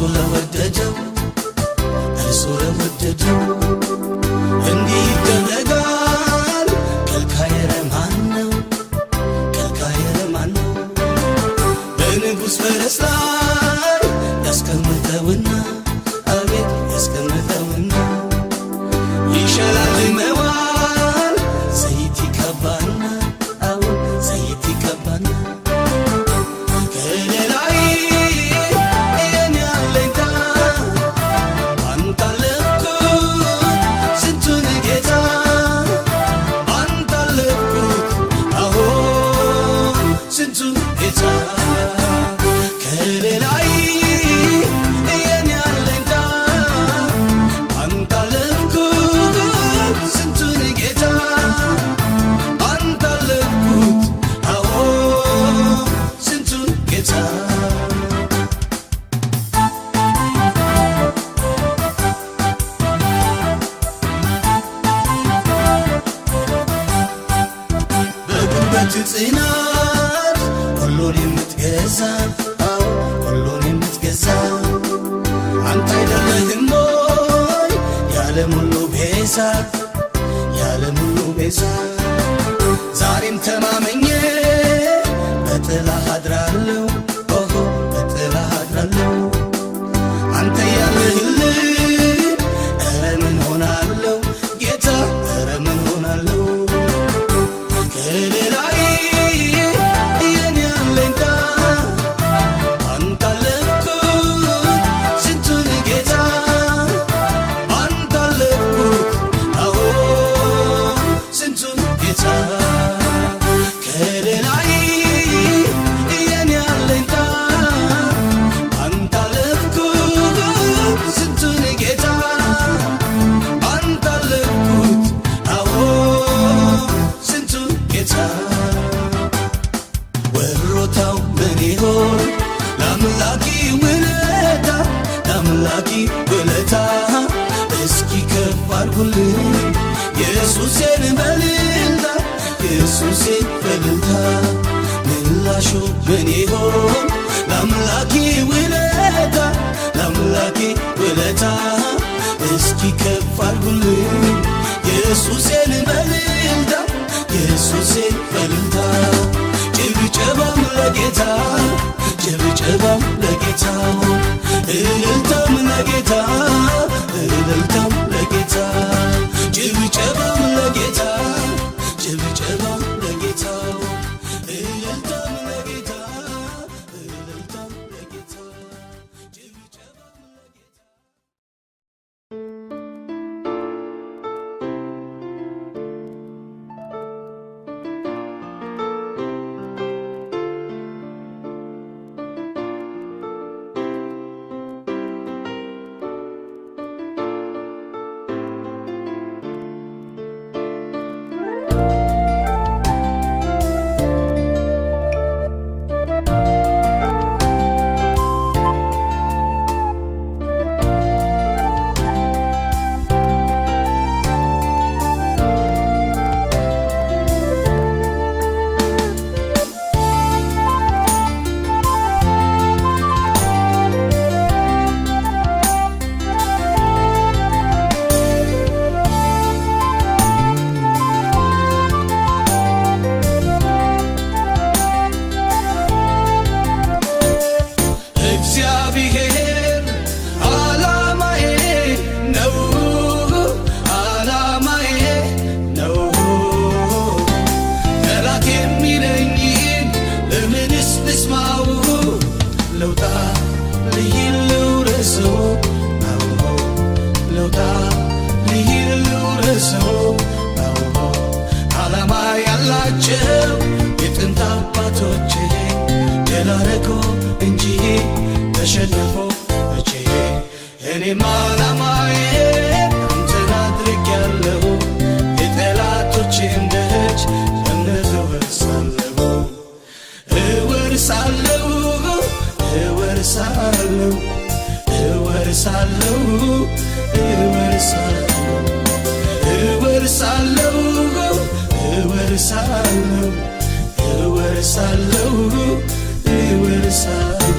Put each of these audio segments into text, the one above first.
ለወደደው እንዲህ ይደረጋል። ከልካይ ማን ነው? በንጉሥ ፈረስ ላይ ያስቀምጠውና አቤት ያስቀምጠውና ይሻላል መዋል ዘይት ይቀባና አዎን ዘይት ይቀባና ከሌላይ የኔ አለኝታ አንተ አለፍኩት ስንቱን ጌታ አንተ አለፍኩት አዎን ስንቱን ጌታ ከሌላይ የኔ አለኝታ አንተ አለፍኩት ስንቱን ጌታ አንተ አለፍኩት አዎን ስንቱን ጌታ በጉልበት ጽናት ሁሉን የምትገዛ ሁሉን የምትገዛ አንተ አይደለህም ወይ የዓለም ሁሉ ቤዛ የዓለም ሁሉ ቤዛ ዛሬም ተማመኜ በጥላህ አድራለሁ ኦሆ በጥላህ አድራለሁ አንተ ያለህልኝ ኧረ ምን ሆናለሁ ጌታ ኧረ ምን ሆናለሁ ከሌላይ የኔ አለኝታ አንተ አለፍኩት ስንቱን ጌታ አንተ አለፍኩት አዎን ስንቱን ጌታ ከሌላይ የኔ አለኝታ አንተ አለፍኩት ስንቱን ጌታ አንተ አለፍኩት አዎን ስንቱን ጌታ ወሮታው ምን ይሆን ለአምላኪ ውለታ ለአምላኪ ውለታ እስኪ ከፍ አድርጉልኝ ኢየሱሴን በልልታ ኢየሱሴን በልልታ ምላሹ ምን ይሆን ለአምላኪ ውለታ ለአምላኪ ውለታ እስኪ ከፍ አድርጉልኝ ኢየሱሴን በልልታ ኢየሱሴን በልልታ ጭብጨባም ለጌታ ጭብጨባም ለጌታ እልልታም ለጌታ እልልታም ለጌታ ጭብጨባም ለጌታ ጭብጨባም ለጌታ እልልታም ለጌታ እልልታም ለጌታ ጭብጨባም ለጌታ እግዚአብሔር ዓላማዬ ነው ዓላማዬ ነው ጠላት የሚለኝን ለምንስ ልስማው ለውጣ ልሂድ ልውረሰው ለውጣ ልሂድ ልውረሰው ዓላማ ያላቸው የጥንት አባቶቼ ድል አደረጉ እንጂ ተሸነፉ መቼ እኔም ዓላማዬ አንተን አድርጌያለሁ የጠላቶቼን ደጅ በእምነት እወርሳለሁ እወርሳለሁ እወርሳለሁ እወርሳለሁ እወርሳለሁ እወርሳለሁ እወርሳለሁ እወርሳለሁ እወርሳለሁ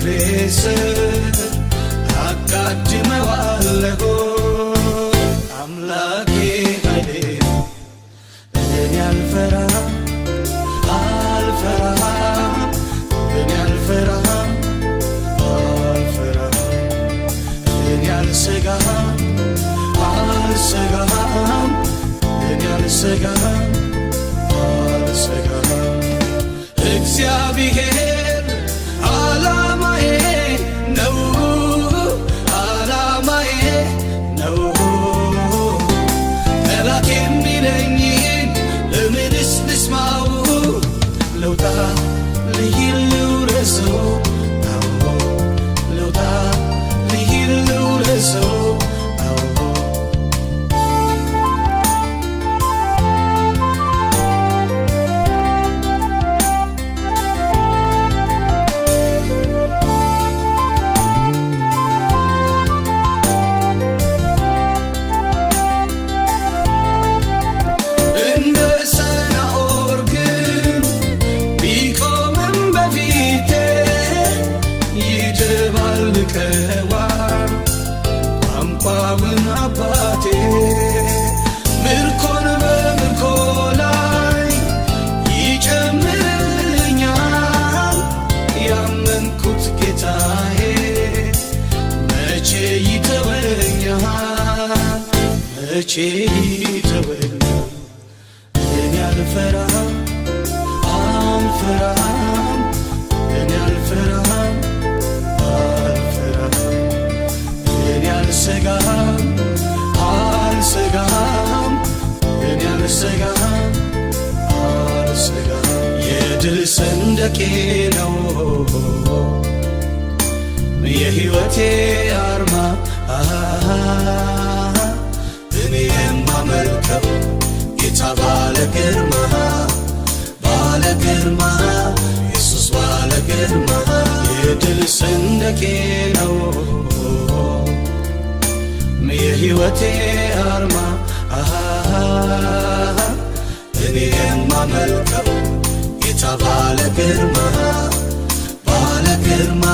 በእግሬ ስር አጋድመዋለሁ። አምላኬ ኃይሌ እኔ አልፈራም አልፈራም እኔ አልፈራም አልፈራም እኔ አልሰጋም አልሰጋም እኔ አልሰጋም አልሰጋም። እግዚአብሔር ዓላማዬ ነው ዓላማዬ ነው። ጠላት የሚለኝን ለምንስ ልስማው? ልውጣ ልሂድ ልውረሰው ልውጣ ልሂድ ልውረሰው ቋንቋውን አባቴ ምርኮን በምርኮ ላይ ይጨምርልኛል። ያመንኩት ጌታዬ መቼ ይተወኛል መቼ ይተወኛል። እኔ አልፈራም አልፈራም እኔ አልፈራም አልሰጋም አልሰጋም እኔ አልሰጋም አልሰጋም። የድል ሰንደቄ ነው የሕይወቴ አርማ እኔ የማመልከው ጌታ ባለ ግርማ ባለ ግርማ ኢየሱስ ባለ ግርማ የድል ሰንደቄ ነው የሕይወቴ አርማ እኔ የማመልከው ጌታ ባለ ግርማ ባለ ግርማ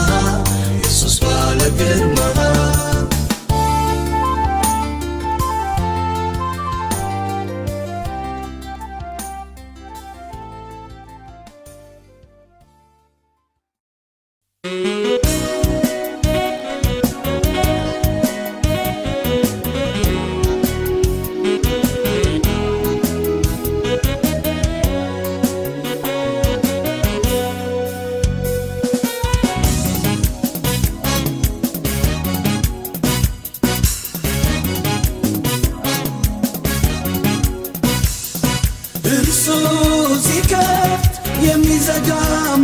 ኢየሱስ ባለ ግርማ። እርሱ ሲከፍት የሚዘጋ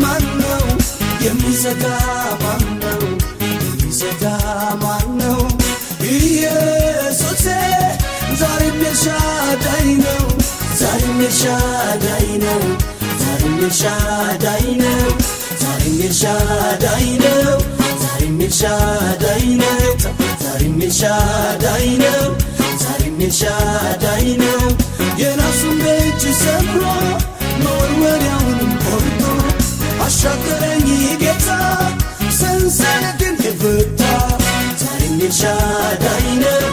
ማነው? የሚዘጋ ማነው? የሚዘጋ ማነው? ኢየሱሴ ዛሬም ኤልሻዳይ ነው ዛሬም ኤልሻዳይ ነው ዛሬም ኤልሻዳይ ነው ዛሬም ኤልሻዳይ ነው ዛሬም ኤልሻዳይ ነው ዛሬም ኤልሻዳይ ነው ዛሬም ኤልሻዳይ ነው። የናሱን ደጅ ሰብሮ መወርወሪያውንም ቆርጦ አሻገረኝ ጌታ ሰንሰለቴን የፈታ ዛሬም ኤልሻዳይ ነው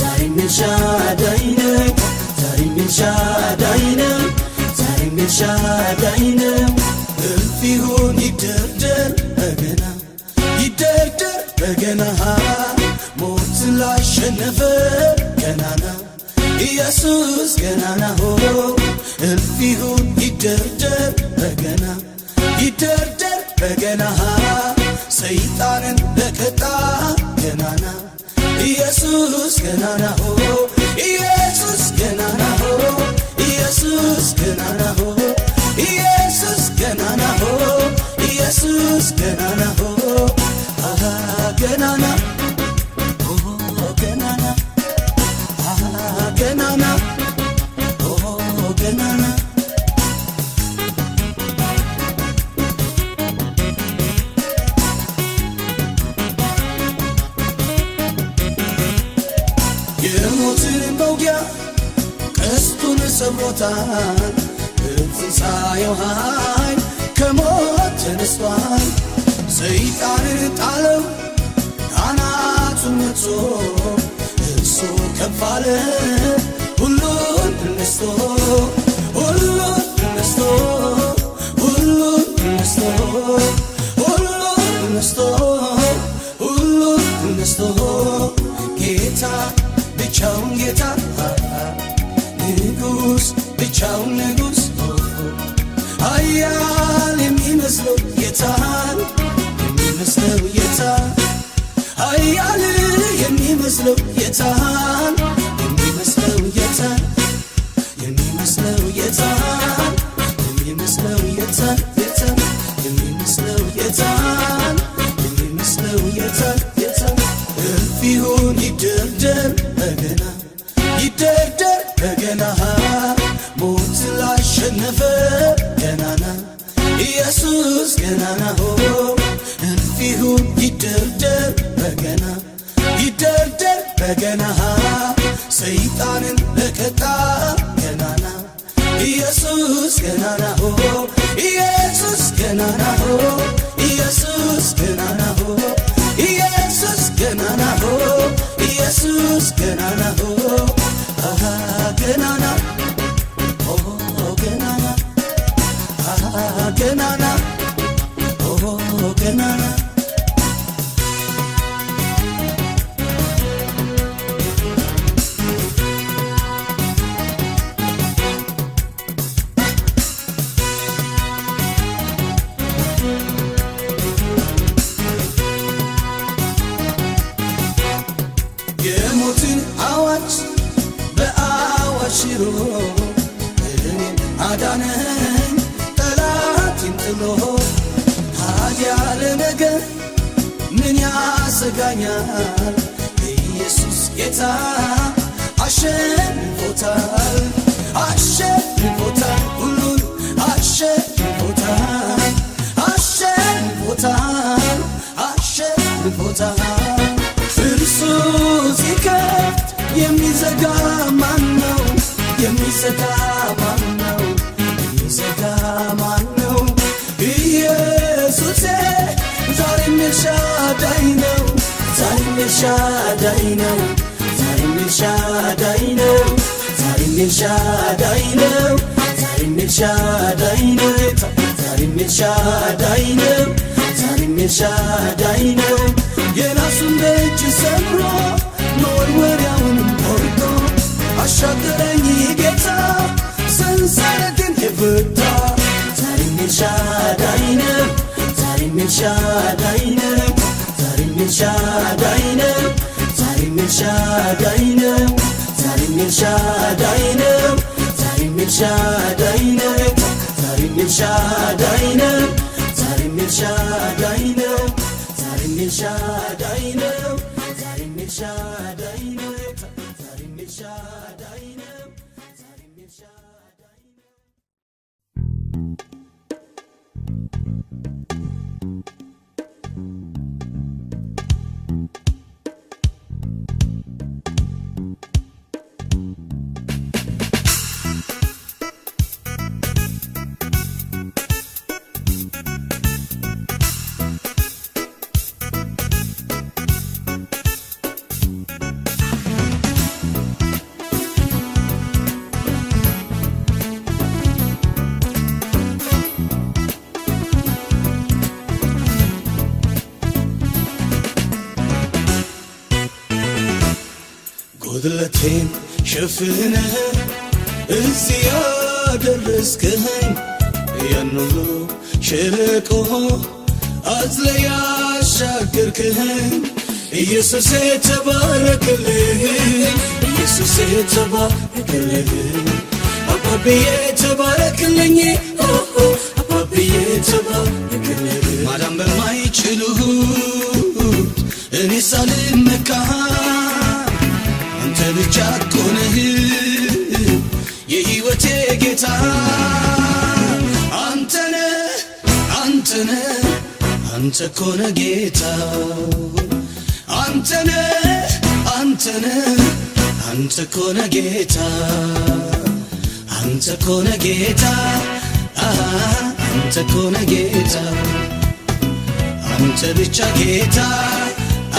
ዛሬም ኤልሻዳይ ነው ዛሬም ኤልሻዳይ ነው ዛሬም ኤልሻዳይ ነው። እልፍ ይሁን ይደርደር በገና ይደርደር በገና ሞት ላሸነፈ ገናና ኢየሱስ ገናና ሆኖ እልፍ ይሁን ይደርደር በገና ይደርደር በገና ሰይጣንን ለቀጣ ገናና ኢየሱስ ገናና ሆኖ ኢየሱስ ገናና ሆኖ ኢየሱስ ገናና ሆኖ ኢየሱስ ገናና ሆኖ ኢየሱስ ገናና ሆኖ ገናና ገናና ገናና ገናና የሞትን መውጊያ ቀስቱን ሰብሮታል። በትንሣኤው ኃይል ከሞት ተነስቷል። ሰይጣንን ጣለው አናቱን መቶ እሱ ከፍ አለ ሁሉን ነስቶ ሁሉን ነስቶ ሁሉን ነስቶ ሁሉን ነስቶ ሁሉን ነስቶ ጌታ ብቻውን ጌታ ንጉስ ብቻውን ንጉስ ኃያል የሚመስለው ጌታን የሚመስለው ጌታን ኃያል የሚመስለው ጌታን የሚመስለው ጌታን የሚመስለው ጌታን የሚመስለው ጌታን ጌታን የሚመስለው ጌታን የሚመስለው ጌታን ጌታን እልፍ ይሁን ይደርደር በገና ይደርደር በገና ሞት ላሸነፈ ገናና ኢየሱስ ገናና ሆ እልፍ ይሁን ይደርደር በገና ይደርደር በገና ሰይጣንን ለቀጣ ገናና ኢየሱስ ገናና ሆ ኢየሱስ ገናና ሆ ኢየሱስ ገናና ሆ ኢየሱስ ገናና ሆ ኢየሱስ ገናና ሆ አሃ ገናና ኦ ገናና አሃ ገናና ኦ ገናና የሞትን አዋጅ በአዋጅ ሽሮ እኔን አዳነኝ ጠላቴን ጥሎ ታዲያ ለነገር ምን ያሰጋኛል ኢየሱስ ጌታ አሸንፎታል አሸንፎታል ሁሉን አሸንፎታል አሸንፎታል አሸንፎታል እርሱ ሲከፍት የሚዘጋ ማን ነው? የሚዘጋ ማን ነው? የሚዘጋ ማን ነው? ኢየሱሴ ዛሬም ኤልሻዳይ ነው ዛሬም ኤልሻዳይ ነው ዛሬም ኤልሻዳይ ነው ዛሬም ኤልሻዳይ ነው ዛሬም ኤልሻዳይ ነው ዛሬም ኤልሻዳይ ነው ዛሬም ኤልሻዳይ ነው የራሱን ደጅ ሰብሮ መወርወሪያውን ቆርጦ አሻገረኝ ጌታ ሰንሰለቴን የፈታ ዛሬም ኤልሻዳይ ነው ዛሬም ኤልሻዳይ ነው ዛሬም ኤልሻዳይ ነው ዛሬም ኤልሻዳይ ነው ዛሬም ኤልሻዳይ ነው ዛሬም ኤልሻዳይ ነው ዛሬም ኤልሻዳይ ነው ዛሬም ኤልሻዳይ ነው ዛሬም ኤልሻዳይ ነው ዛሬም ኤልሻዳይ ነው ዛሬም ኤልሻዳይ ነው ዛሬም ኤልሻዳይ ነው ጉድለቴን ሸፍነህ እዚህ ያደረስከኝ ያን ሁሉ ሸለቆ አዝለህ ያሻገርከኝ ኢየሱሴ ተባረክልህ ኢየሱሴ ተባረክልህ አባብዬ ተባረክልኝ አባብዬ ተባረክልህ ማዳን በማይችሉት እኔ ሳልመካ አንተ ብቻ እኮ ነህ የሕይወቴ ጌታ አንተ ነህ አንተ ነህ አንተ እኮ ነህ ጌታ አንተ ነህ አንተ ነህ አንተ እኮ ነህ ጌታ አንተ እኮ ነህ ጌታ አንተ እኮ ነህ ጌታ አንተ ብቻ ጌታ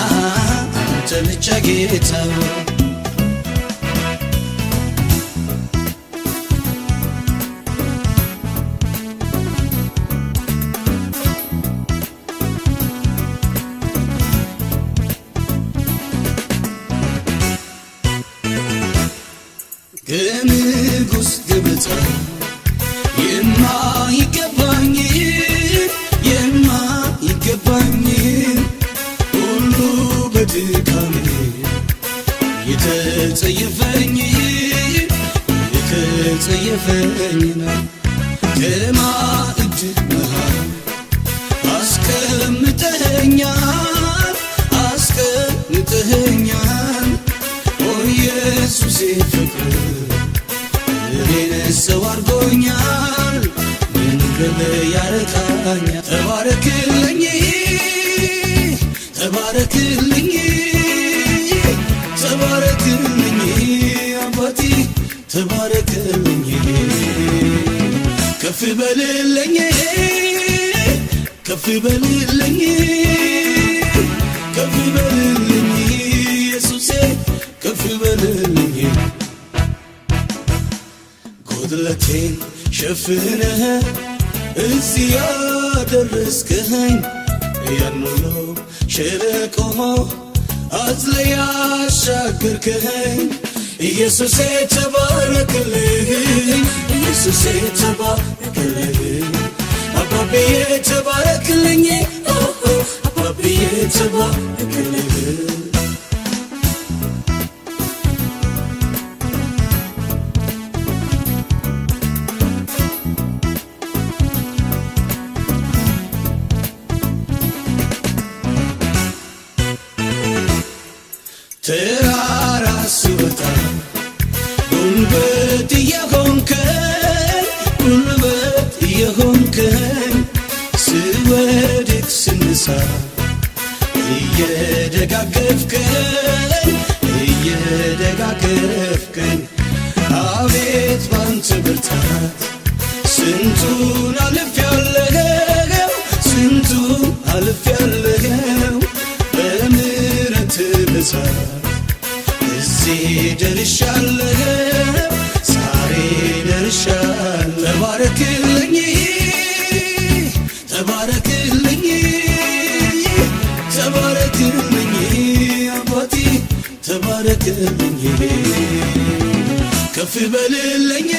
አንተ ብቻ ጌታ ከንጉሥ ገበታ የማይገባኝ ሁሉ በድካሜ የተጸየፈኝ ነው ከማዕድ መሃል አስቀምጠኸኛል ኦ ኢየሱሴ ፍቅር እኔን ሰው አድርጎኛል መንገድ ያረካኛል ተባረክልኝ አባቴ ተባረክልኝ ከፍ በልልኝ ኢየሱሴ ከፍ በልልኝ ጎድለቴን ሸፍነህ እዚህ ያደረስከኝ ያን ሁሉ ሸለቆ አዝለህ ያሻገርከኝ ኢየሱሴ ተባረክልኝ አባብዬ ተባረክልኝ አባብዬ ተባረክልኝ ተራራ ስወጣ ጉልበት እየሆንከኝ ስወድቅ ስነሳ እየደጋገፍከኝ አቤት ባንተ ብርታት ስንቱን አልፌያለሁ በምሕረትህ ብዛት እዚህ ደርሻለሁ ዛሬ ደርሻለሁ ተባረክልኝ አባቴ ተባረክልኝ ከፍ በልልኝ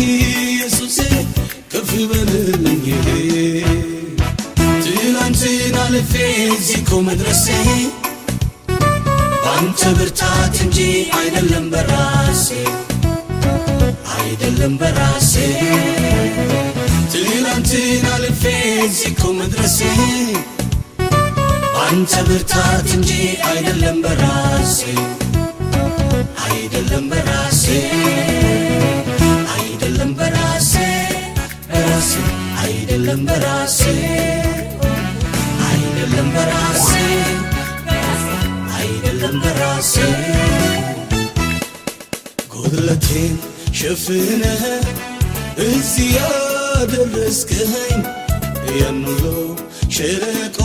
ኢየሱሴ ከፍ በልልኝ ትላንትን አልፌ እዚህ እኮ መድረሴ ባንተ ብርታት እንጂ አይደለም በራሴ ትላንትን አልፌ እዚህ እኮ መድረሴ ባንተ ብርታት እንጂ አይደለም በራሴ ጎድለቴን ሸፍነህ እዚህ ያደረስከኝ ያን ሁሉ ሸለቆ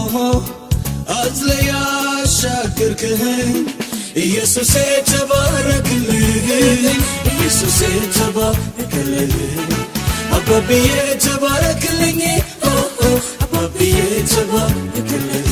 አዝለህ ያሻገርከኝ ኢየሱሴ ተባረክልኝ አባብዬ ተባረክልኝ አባብዬ ተባረክልኝ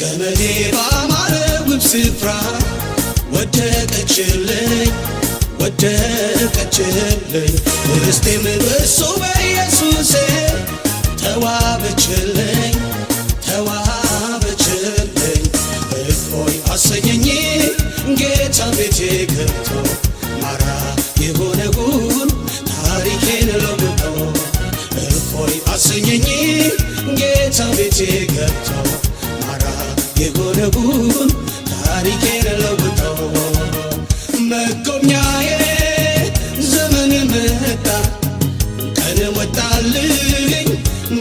ገመዴ ባማረ ውብ ስፍራ ወደቀችልኝ ወደቀችልኝ ርስቴም በሱ በኢየሱሴ ተዋበችልኝ ተዋበችልኝ እፎይ አሰኘኝ ጌታ ቤቴ ገብቶ ማራ የሆነውን ታሪኬን ለውጦ እፎይ አሰኘኝ ጌታ ቤቴ ገብቶ ማራ የሆነውን ታሪኬን ለውጦ መጎብኛዬ ዘመን መጣ ቀን ወጣልኝ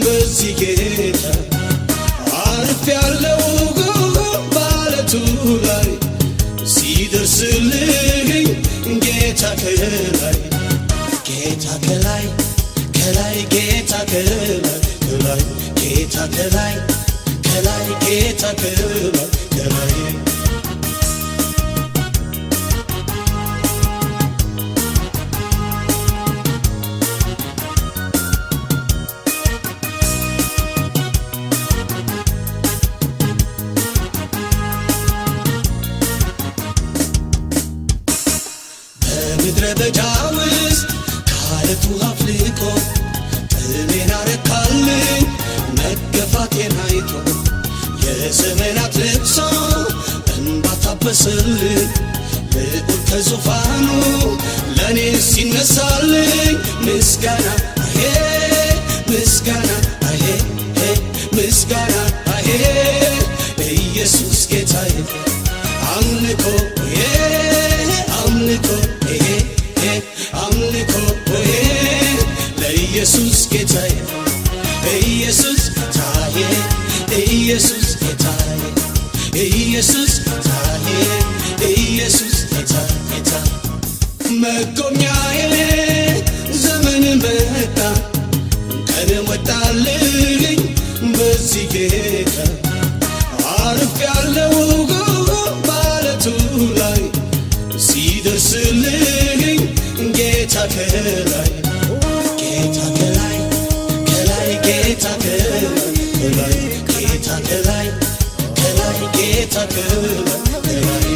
በዚህ ጌታ አርፌያለሁ ባለቱ ላይ ሲደርስልኝ ጌታ ከላይ ጌታ ከላይ ከላይ ጌታ ከላይ ከላይ ጌታ ከላይ ከላይ ጌታ ከላይ ከላይ ምድረ በዳ ውስጥ ከአለቱ አፍልቆ ጥሜን አረካልኝ መገፋቴን አይቶ የዘመናት ልቅሶ እንባ ታበሰልኝ ልዑል ከዙፋኑ ለእኔ ሲነሳልኝ ምስጋና አሄ ምስጋና አሄ ምስጋና አሄ ኢየሱስ ጌታዬ አምልኮ አምልኮ አምልኮ ለኢየሱስ ጌታዬ ኢየሱስ ጌታዬ ኢየሱስ ጌታዬ ኢየሱስ ጌታዬ ኢየሱስ ጌታ መጎብኛዬ ዘመን መጣ ቀን ወጣልኝ በዚህ ጌታ አርፌያለሁ ባለቱ ላይ ሲደርስልኝ ጌታ ከላይ ጌታ ከላይ ከላይ ጌታ ከላይ ጌታ ከላይ ከላይ ጌታ ከላይ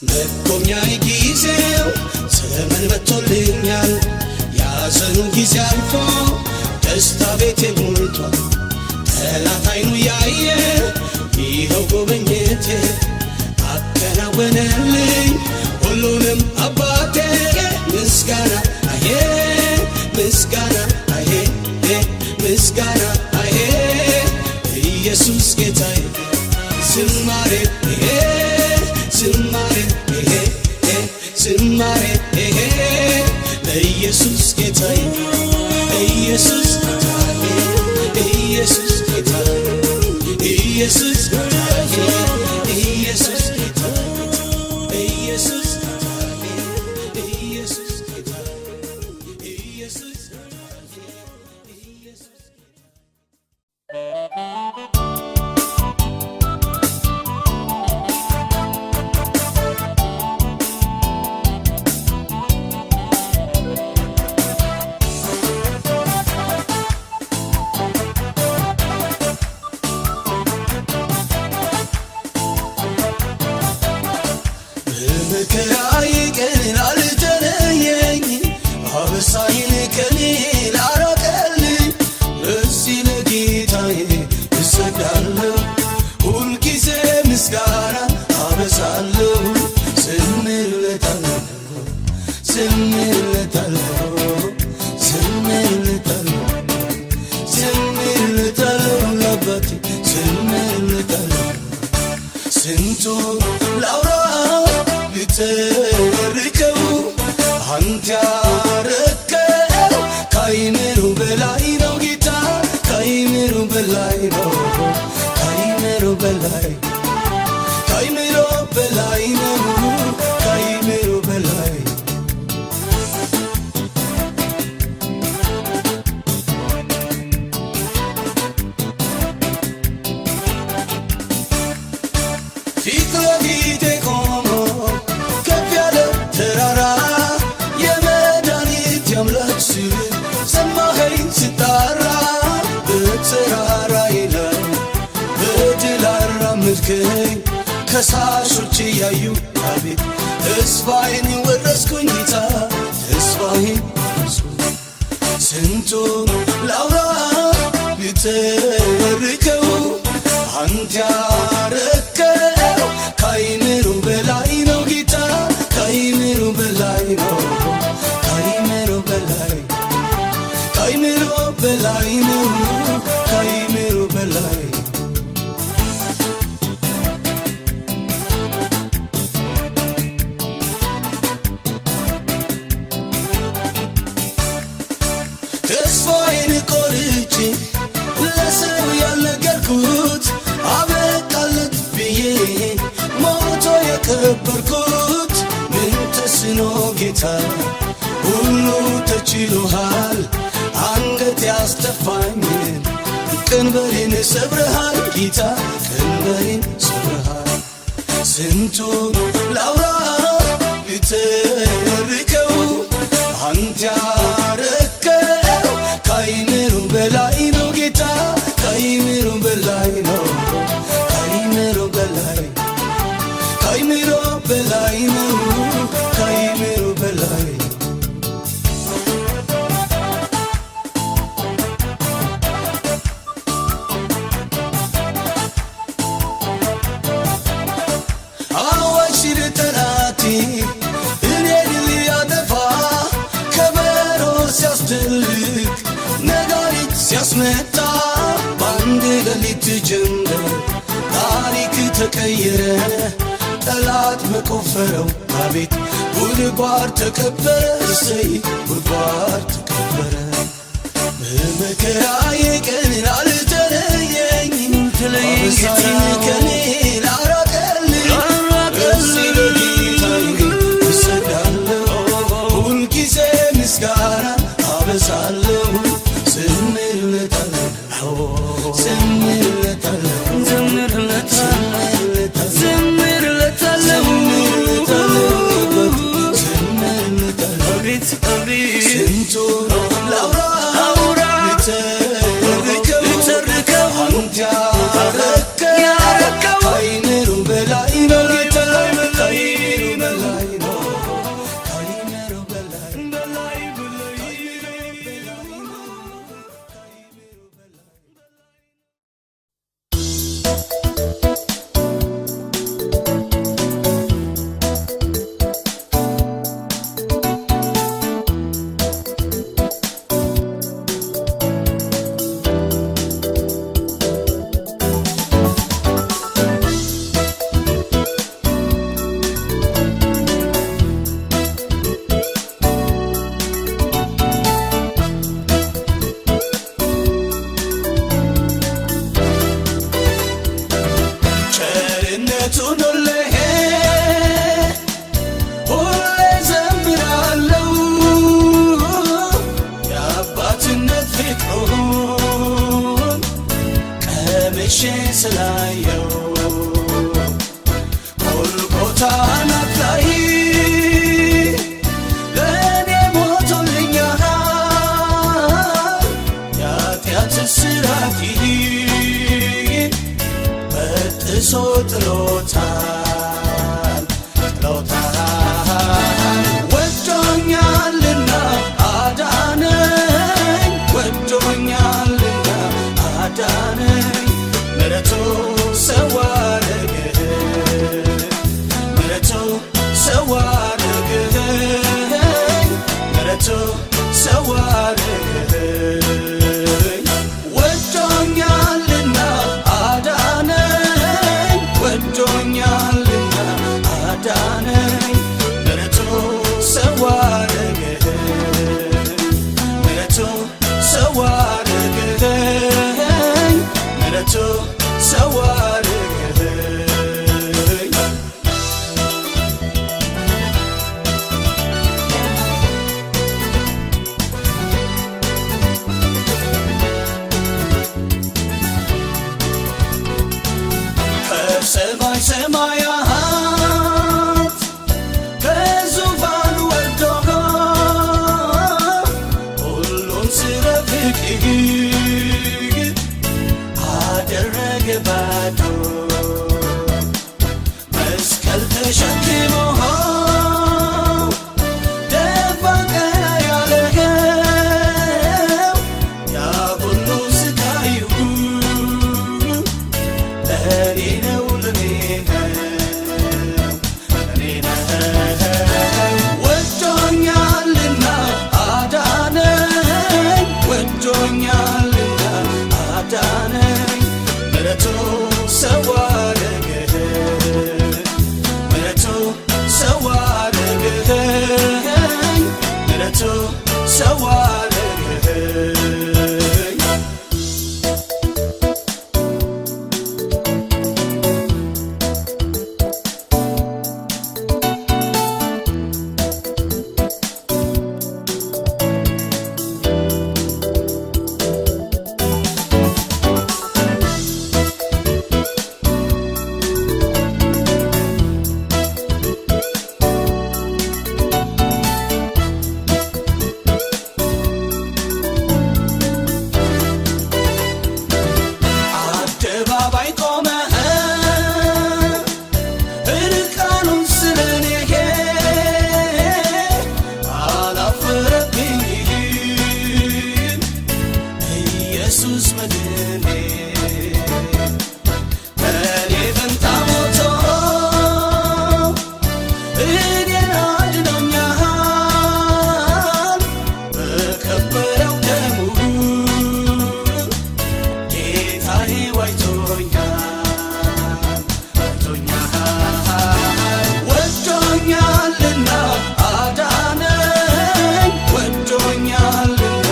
መጎብኛዬ ጊዜው ዘመን መጥቶልኛል ያዘኑ ጊዜ አልፎ ደስታ ቤቴ ሞልቷል ጠላት አይኑ ያየ ይኸው ጎበኘቴ አከናወነልኝ ሁሉንም አባቴ ምስጋና አሄ ምስጋና አሄ ምስጋና አሄ ኢየሱስ ጌታዬ ዝማሬ ዝማሬ ዝማሬ ለኢየሱስ ጌታዬ ኢየሱስ ጌታዬ ኢየሱስ ጌታዬ ኢየሱስ ጌታዬ ኢየሱስ ጌታዬ ኢየሱስ ጌታዬ ኢየሱስ ጌታዬ ኢየሱስ ጌታዬ ኢየሱስ መከራዬ ቀን አልተለየኝ አበሳዬን ከኔ ላራቀልኝ እዚህ ለጌታዬ እሰግዳለሁ ሁልጊዜ ምስጋና አበዛለሁ ዝምርለታለሁ ዝምርለታለሁ ዝምርለታለሁ ዝምርለታለሁ ለአባቴ ዝምርለታለሁ ስንቱ ላውራ ልተርከው አንተ ያረከው ከአይምሮ በላይ ነው ጌታ ከአይምሮ በላይ ነው ከአይምሮ በላይ ከአይምሮ በላይ ነው ከአይምሮ በላይ አተረፍከኝ ከሳሾች ያዩ አቤት ተስፋዬን ወረስኩኝ ጌታ ተስፋዬን ስንቱን ላውራ ልተርከው አንተ ያረከው ከአይምሮ በላይ ነው ጌታ ከአይምሮ በላይ ነው ከአይምሮ በላይ ከአይምሮ በላይ ነው ከአይምሮ በላይ ተስፋዬን ቆርጬ ለሰው ያልነገርኩት አበቃለት ብዬ ሞቶ የቀበርኩት ምን ተስኖ ጌታ ሁሉ ተችሎሃል አንገት ያስተፋኝን ቀንበሬን ሰብረሃል ጌታ ቀንበሬን ሰብረሃል ስንቱን ላውራ ልተርከው አንተ ያረከው ከአይምሮ በላይ ነው ጌታ ከአይምሮ በላይ ነው ከአይምሮ በላይ ከአይምሮ በላይ ነው ከአይምሮ በላይ አዋጅ ሲል ጠላቴ እኔን ሊያጠፋ ከበሮ ሲያስደልቅ ነጋሪት ሲያስመታ በአንድ ሌሊት ጀምበር ታሪክ ተቀየረ ጠላት በቆፈረው አቤት ጉድጓድ ተቀበረ እሰይ ጉድጓድ ተቀበረ በመከራዬ ቀን አልተለየኝም አበሳዬን ከኔ ላራቀልኝ እዚህ ለጌታዬ እሰግዳለሁ ሁልጊዜ ምስጋና አበዛለሁ ዘምርለታለሁ ዘምርለታለሁ ዘምርለታለሁ ስንቱን ላውራ ልተርከው አንተ ያረከው ከአይምሮ በላይ ነው ጌታ ከአይምሮ በላይ ነው ከአይምሮ በላይ ቸርነቱን ሁሌ ዘምራለሁ የአባትነት ፍቅሩን ቀምሼ ስላየው ጎልጎታ አናት ላይ ለእኔ ሞቶልኛል የኃጢአት እስራቴን በጥሶ ጥሎታል ወዶኛልና አዳነኝ ወዶኛልና አዳነኝ ምሕረቱ ሰው አደረገኝ ምሕረቱ ሰው አደረገኝ ምሕረቱ ሰው አደረገኝ ወዶኛልና አዳነኝ ወዶኛልና አዳነኝ ምሕረቱ ሰው አደረገኝ ምሕረቱ ሰው አደረገኝ ምሕረቱ ሰው አደረገኝ ከሰማይ ሰማያት ከዙፋኑ ወርዶ ሁሉን ስለ ፍቅር አደረገ ባዶ ተሸክሞ ደፋ ቀና ያለኸው ያ ሁሉ ስቃዩ ለኔ ነው ለኔ ወዶኛልና አዳነኝ ወዶኛልና አዳነኝ ምሕረቱ ሰው አደረገኝ ምሕረቱ ሰው አደረገኝ ምሕረቱ ሰው አደረገኝ አደባባይ ቆመ እርቃኑን ስለኔ አላፈረብኝም ኢየሱስ መድኔ ከኔ ፈንታ ሞቶ እኔን አድኖኛል በከበረው ደሙ ጌታዬ ወዶኛልና አዳነኝ ወዶኛልና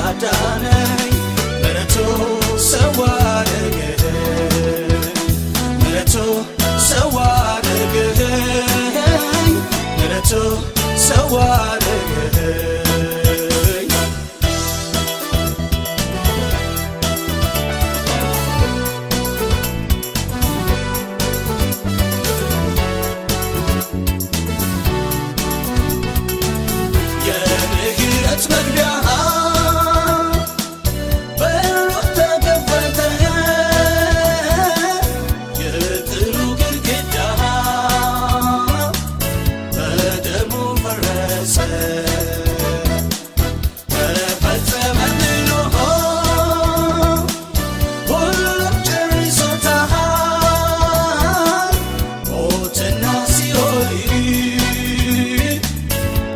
አዳነኝ ምሕረቱ ሰው አደረገኝ ምሕረቱ ሰው አደረገኝ ምሕረቱ ሰው አደረገኝ የምህረት መግቢያ በሩ ተከፈተ የጥሉ ግድግዳ በደሙ ፈረሰ ተፈጸመ ብሎ ሁሉም ጨርሶታል ሞትና ሲኦል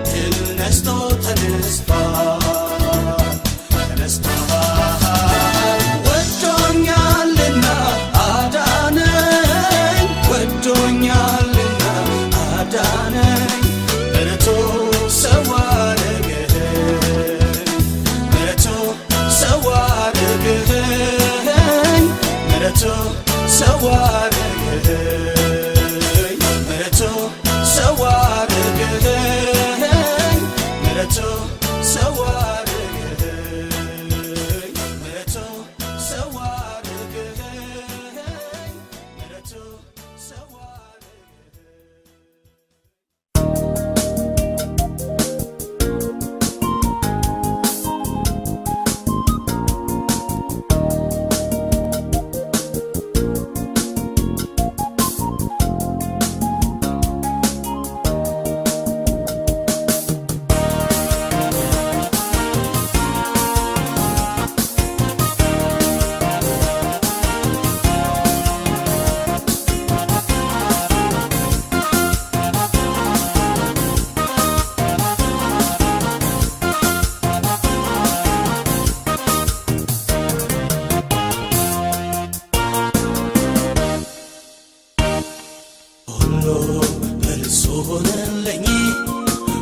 ድል ነስቶ ተነስቷል ወዶኛልና አዳነኝ ወዶኛልና አዳነኝ ምሕረቱ ሰው አደረገኝ ምሕረቱ ሰው አደረገኝ ምሕረቱ ሰው አደረገኝ ምሕረቱ ሰው አደረገኝ ምሕረቱ ሰው አደረገኝ ምሕረቱ ሰው አደረገኝ ምሕረቱ ሰው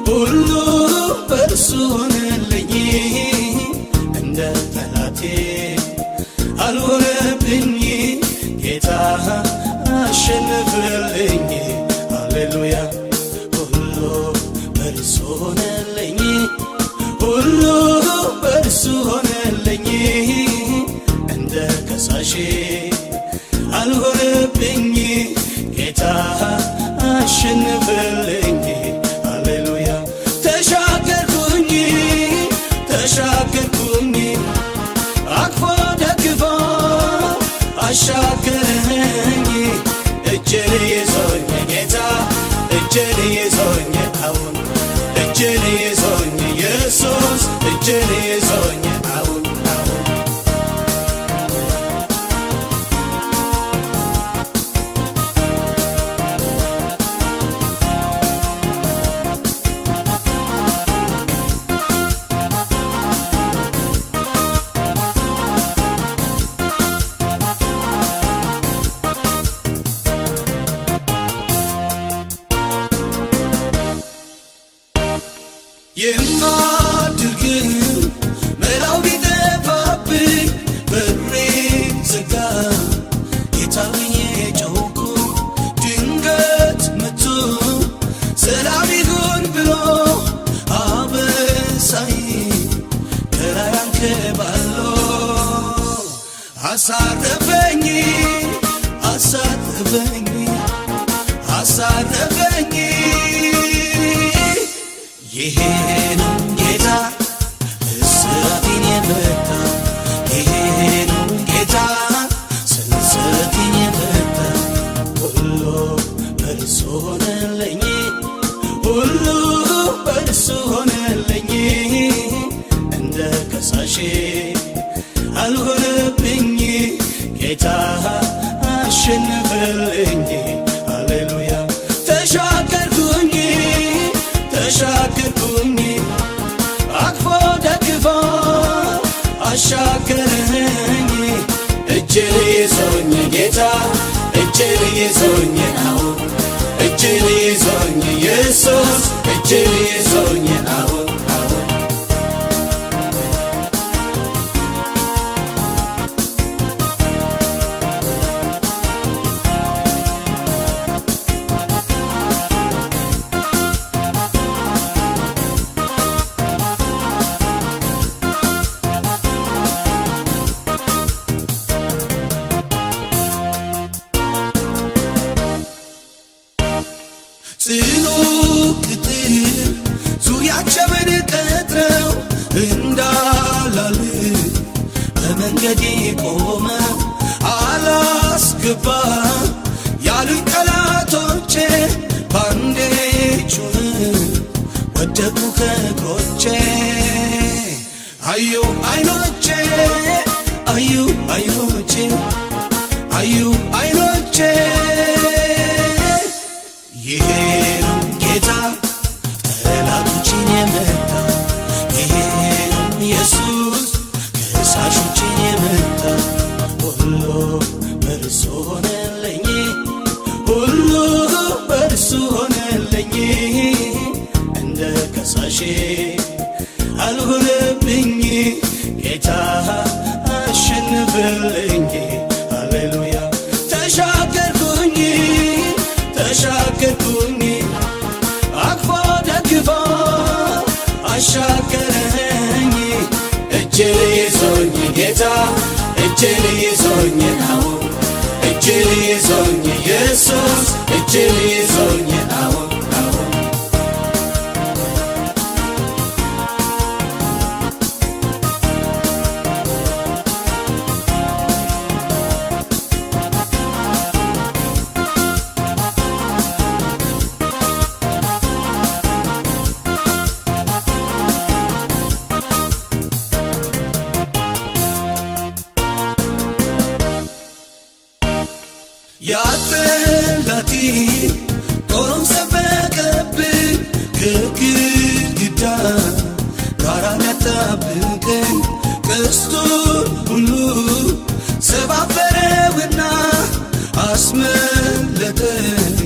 ሁሉ በእርሱ ሆነልኝ እንደ ጠላቴ አልሆነብኝ ጌታ አሸነፈልኝ ሃሌሉያ ሁሉ በእርሱ ሆነልኝ ሁሉ በእርሱ ሆነልኝ እንደ ከሳሼ አልሆነብኝ ጌታ አሸነፈልኝ ሃሌሉያ ተሻገርኩኝ አቅፎ ደግፎ አሻገረኝ እጄን ይዞኝ አሳረፈኝ አሳረፈኝ አሳረፈኝ ይሄ ነው ጌታ እስራቴን የፈታ ይሄ ነው ጌታ ሰንሰለቴን የፈታ ሁሉ በእርሱ ሆነልኝ ሁሉ በእርሱ ሆነልኝ እንደ ከሳሼ አልሆነብኝ ጌታ አሸነፈልኝ ሃሌሉያ ተሻገርኩኝ ተሻገርኩኝ አቅፎ ደግፎ አሻገረኝ እጄን ይዞኝ ጌታ እጄን ይዞኝ አሁን እጄን ይዞኝ ኢየሱስ እጄን ይዞኝ አሁን ጽኑ ቅጥር ዙሪያቸውን ቀጥረው እንዳላል በመንገዴ ቆመ አላስገባ ያሉኝ ጠላቶቼ ባንዴ ጩኸ ወደቁ ከእግሮቼ አዩ አይኖቼ አዩ አይኖቼ አዩ አይኖቼ ይሄ ነው ጌታ ጠላቶችን የመታ ይሄ ነው ኢየሱስ ከሳሾችን የመታ ሁሉ በእርሱ ሆነልኝ ሁሉ በእርሱ ሆነልኝ እንደ ከሳሼ አልሆነብኝ ጌታ አሸነፈልኝ ሃሌሉያ ተሻገርኩኝ ተሻገርኩኝ አቅፎ ደግፎ አሻገረኝ እጄን ይዞኝ ጌታ እጄን ይዞኝ አሁን እጄን ይዞኝ ኢየሱስ እጄን ይዞኝ አሁን ያጠላቲ ጦሩን ሰበቀብኝ ከግድግዳ ጋራ ያጣብቀኝ ቀስቱን ሁሉ ሰባበረውና አስመለጠኝ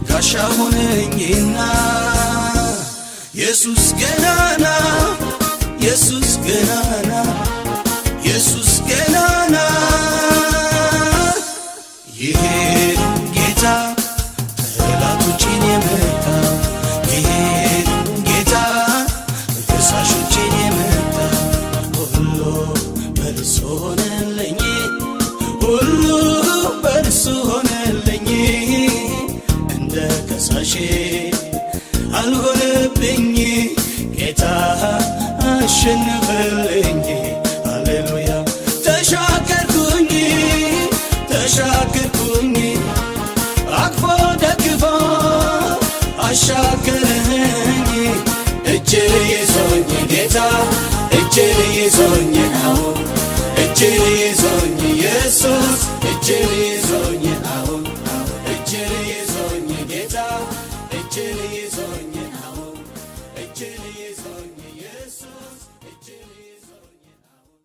ጋሻ ሆነኝና ኢየሱስ ገናና ኢየሱስ ገናና ኢየሱስ ገናና ይሄ ነው ጌታ ጠላቶችን የመታ ይሄ ነው ጌታ ከሳሾችን የመታ ሁሉ በእርሱ ሆነልኝ ሁሉ በእርሱ ሆነልኝ እንደ ከሳሼ አልሆነብኝ ጌታ አሸነፈልኝ ሃሌሉያ ተሻገርኩኝ ተሻገርኩኝ አቅፎ ደግፎ አሻገረኝ እጄን ይዞኝ ጌታ እጄን ይዞኝ አሁን እጄን ይዞኝ ኢየሱስ እጄን ይዞኝ አሁን እጄን ይዞኝ ጌታ እጄን ይዞኝ አሁን እጄን ይዞኝ ኢየሱስ እጄን ይዞኝ አሁን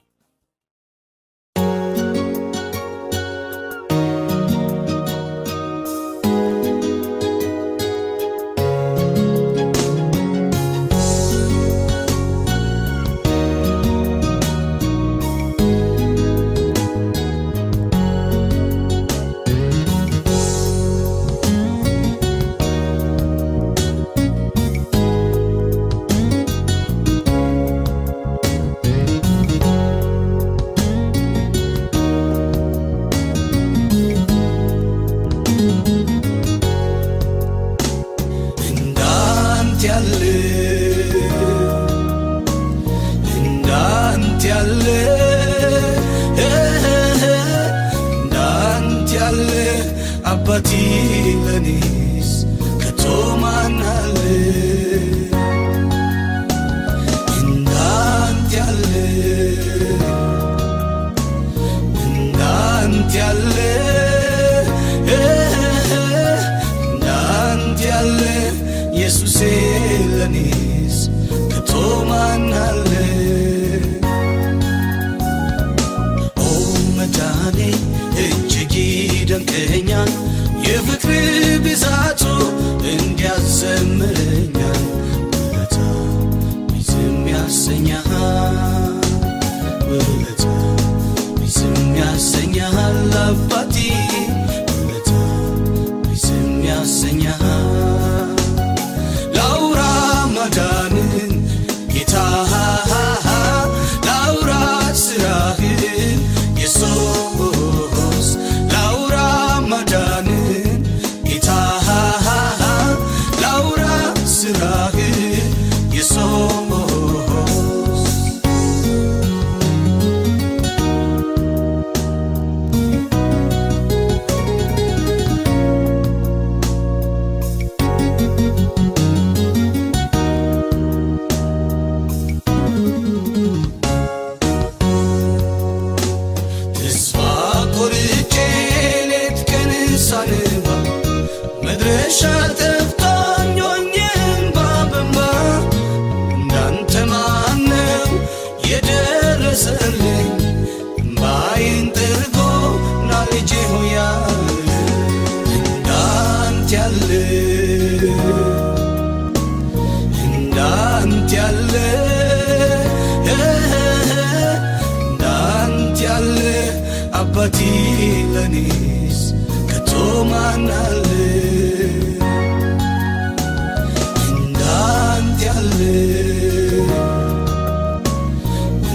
አባቴ ለኔስ ከቶ ማን አለ እንዳንተ ያለ እንዳንተ ያለ እንዳንተ ያለ ኢየሱሴ ለኔስ ከቶ ማን አለ ኦ መዳኔ እጅግ ይደንቀኛል የፍቅር ብዛቱ እንዲያዘምረኛል ውለታ ቢዝም ያሰኛል ውለታ ቢዝም ያሰኛል አባቴ ውለታ ቢዝም ያሰኛል ላውራ ማዳንን ጌታ ላውራ ስራህን ኢየሱስ ላውራ ማዳንን ጌታ ላውራ ስራህን ኢየሱስ መድረሻ ጠፍቶኝ ሆኜም ባበማ እንዳንተ ማነው የደረሰልኝ እምባዬን ጠርጎ ና ልጄ ሆይ ያለ እንዳንተ ያለ እንዳንተ ያለ እንዳንተ ያለ አባቴ ለኔስ ከቶ ማን አለ እንዳንተ ያለ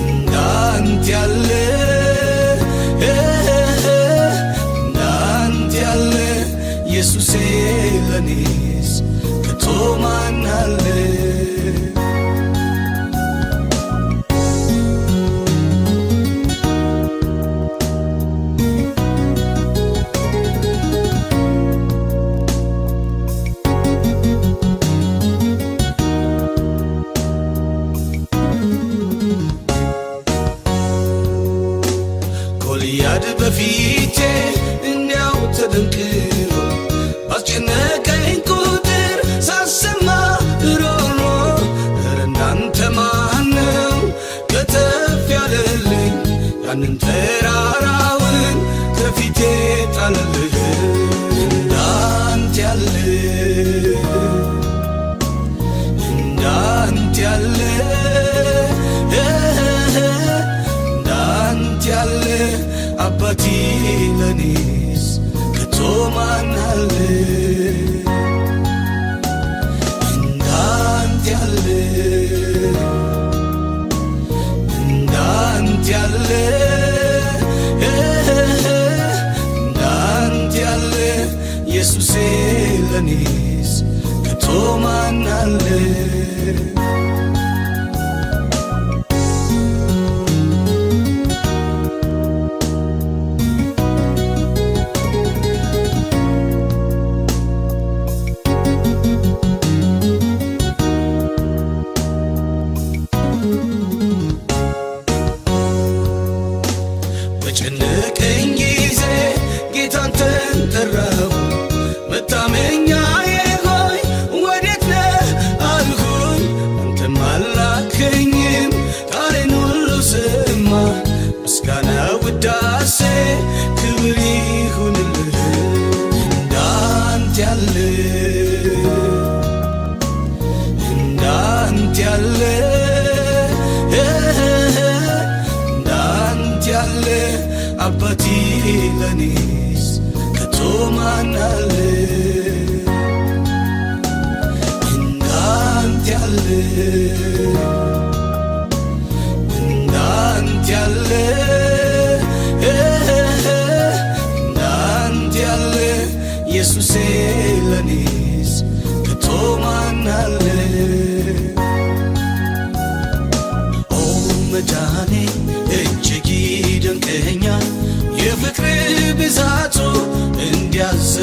እንዳንተ ያለ እንዳንተ ያለ ኢየሱሴ ለኔስ ከቶ ማን አለ ጎልያድ በፊቴ እንዲያው ተደንቅሮ ባስጨነቀኝ ቁጥር ሳሰማ ሮሮ ኧረ እንዳንተ ማነው ከተፍ ያለልኝ ያንን ተራራውን ከፊቴ ጣለልህ እንዳንተ ያለ እንዳንተ ያለ እንዳንተ ያለ አባቴ ለኔስ ከቶ ማን አለ እንዳንተ ያለ እንዳንተ ያለ እንዳንተ ያለ ኢየሱሴ ለኔስ ከቶ ማን አለ በጨነቀኝ ጊዜ ጌታን ጠራሁ መታመኛዬ ሆይ ወዴት ነህ አልሁኝ አንተም አላከኝም ቃሌን ሁሉ ሰማ ምስጋና ውዳሴ ክብር ይሁንልህ እንዳንተ ያለ እንዳንተ ያለ እንዳንተ ያለ አባቴ ለኔስ ከቶ ማን አለ እንዳንተ ያለ እንዳንተ ያለ እንዳንተ ያለ ኢየሱሴ ለኔስ ከቶ ማን አለ ኦ መዳኔ እጅግ ይደንቀኛል የፍቅር ብዛቱ እንዲያዘ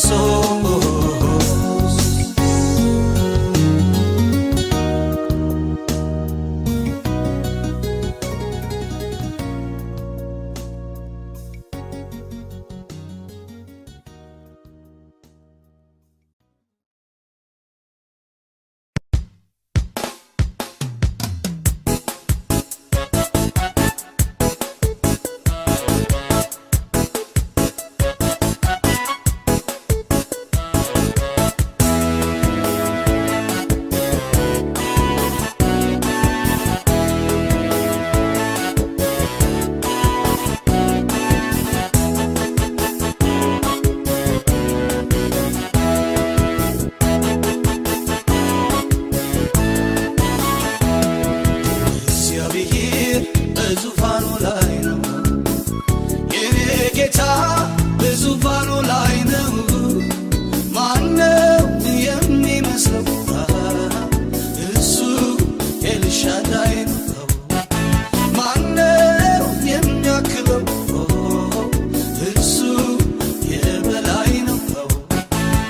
ኢየሱስ በዙፋኑ ላይ ነው የኔ ጌታ በዙፋኑ ላይ ነው ማነው የሚመስለው እሱ ኤልሻዳይ ነው ማነው የሚያክለው እሱ የበላይ ነው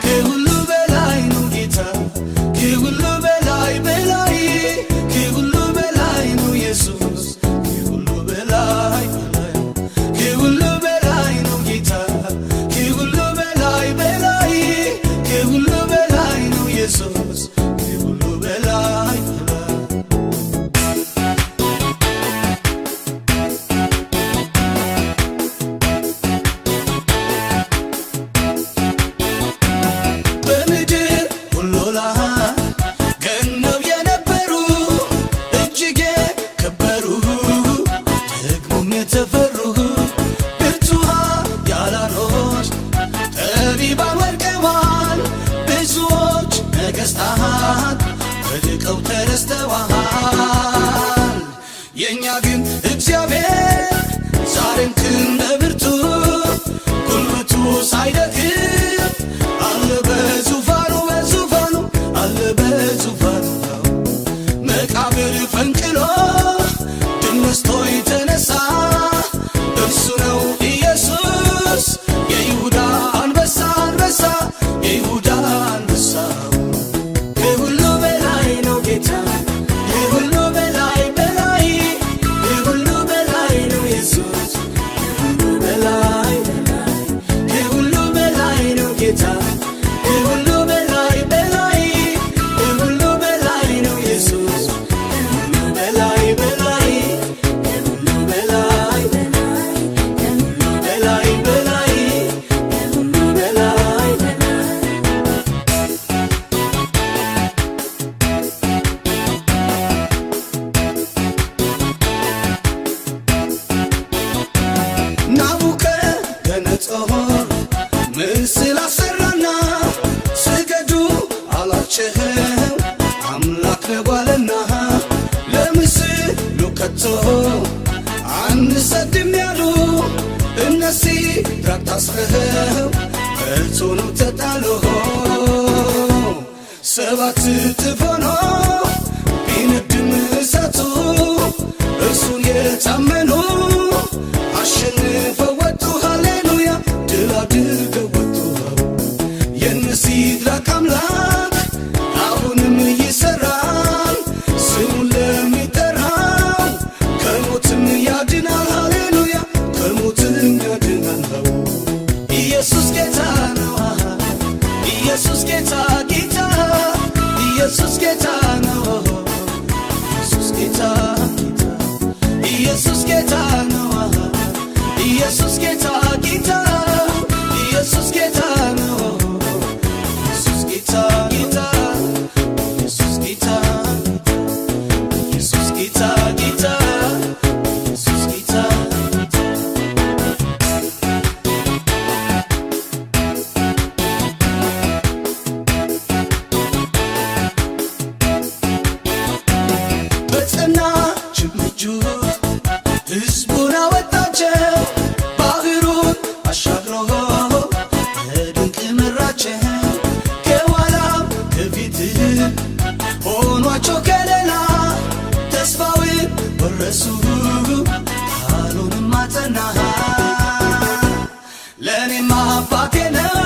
ከሁሉ በላይ ነው ጌታ ከሁሉ በላይ በላይ ከሁሉ በላይ ነው ኢየሱስ ወድቀው ተረስተዋል የኛ ግን እግዚአብሔር ዛሬም ክንደ ብርቱ ጉልበቱ ሳይደክም አለ በዙፋኑ በዙፋኑ አለ በዙፋኑ መቃብር ፈንቅሎ ድል ነስቶ የተነሳ እርሱ ነው ኢየሱስ የይሁዳ አንበሳ አንበሳ የይሁዳ አንበሳ ምስል አሰራና ስገዱ አላቸው አምላክ ነጓለና ለምስሉ ከቶ አንሰግድም ያሉ እነዚህ ድራቅ ታስረው በእቶኑ ተጣሉ ሰባት እጥፍ ሆኖ ቢነድም እሳቱ እርሱን የታመኑ አሸንፈው ወጡ ሃሌሉያ ድል አድርገው ወጡ የሲድራቅ አምላክ አሁንም ይሠራል ስሙን ለሚጠራው ከሞትም ያድናል ሃሌሉያ ከሞትም ያድናል ኢየሱስ ጌታ ነው ኢየሱስ ጌታ ጌታ ኢየሱስ ጌታ ነው ኢየሱስ ጌታ ኢየሱስ ጌታ ነው ኢየሱስ ጌታ ጌታ ኢየሱስ ጌታ ነው ኢየሱስ ጌታ ጌታ ኢየሱስ ጌታ ኢየሱስ ጌታ ጌታ ኢየሱስ ጌታ በጸናች እጁ ሕዝቡን አወጣቸው ባህሩን አሻግሮ በድንቅ መራቸው ከኋላም ከፊት ሆኗቸው ከለላ ተስፋውን ወረሱ ቃሉንም አጸና ለእኔም አባቴ ነው